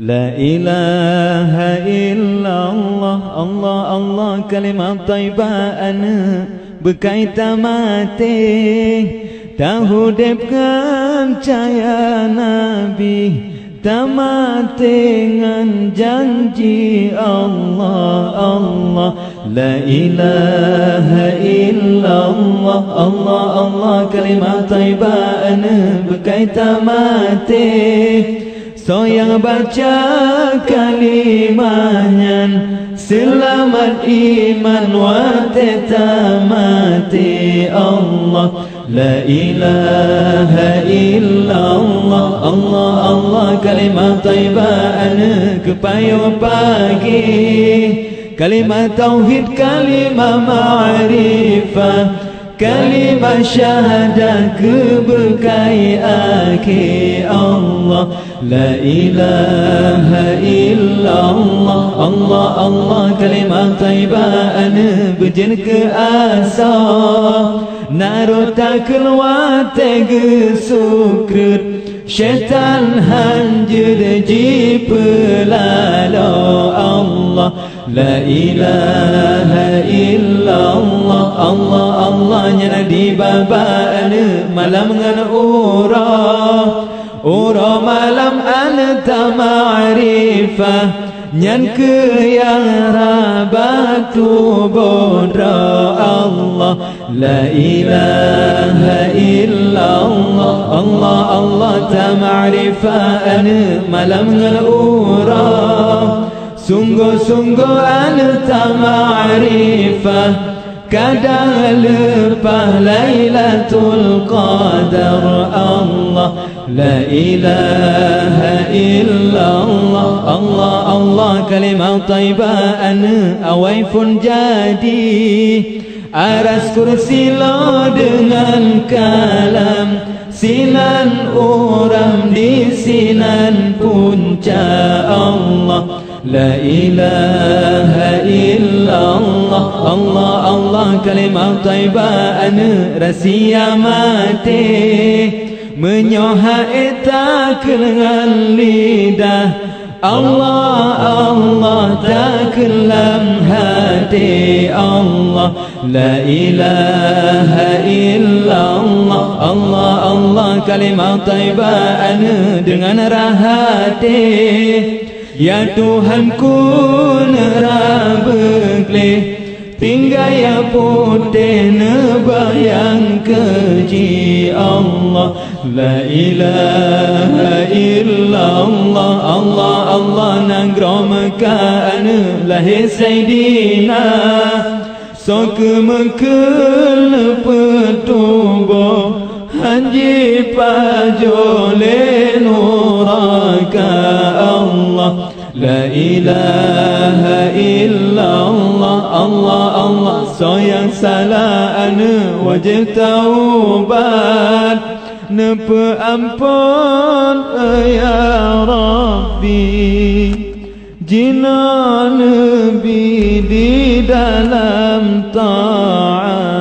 La ilaha illallah, Allah Allah kalimat taibah ana berkaitan mati. Tahu depkan caya Nabi tamat dengan janji Allah Allah. La ilaha illallah, Allah Allah kalimat taibah ana berkaitan mati. So yang baca kalimahnya selamat iman wa tetamati Allah. La ilaha illallah, Allah Allah kalimat taibah ana kepayo pagi. Kalimat tauhid, kalimat ma'rifah, kalimat syahadah keberkai akhir Allah. La ilaha illallah, Allah Allah kalimat taibah ana berjen ke asal. Narota keluar tega sukrut, syaitan hanjur jipelalo Allah. La ilaha illallah, Allah Allah nyana di baba ana malam ngan ura malam ana ta ma'rifah. Nyan ke yang rabatu bodra Allah. La ilaha illallah, Allah Allah ta ma'rifah ana malam ngan ura. Sungguh-sungguh ana ta ma'rifah, kadang lepas Lailatul Qadar Allah. La ilaha illallah, Allah Allah kalimat taibah ana awaifun jadi. Aras kursi lo dengan kalam, sinan orang di sinan punca Allah. La ilaha illallah, Allah Allah kalimat taibah ana rahsia mati. Menyoha eta dengan lidah, Allah Allah tak kelam hati Allah. La ilaha illallah, Allah Allah kalimat taibah ana dengan rahati. Ya Tuhanku nerabekle, tinggal ya putih nebayang keji Allah. La ilaha illallah, Allah Allah nanggro Mekah ana lahir Sayyidina. So ke Mekah petubo hanji pajole nuraka Allah. La ilaha illallah, Allah Allah so yang salah ana wajib taubat. Nepe ampun ya Rabbi, jina Nabi di dalam ta'at.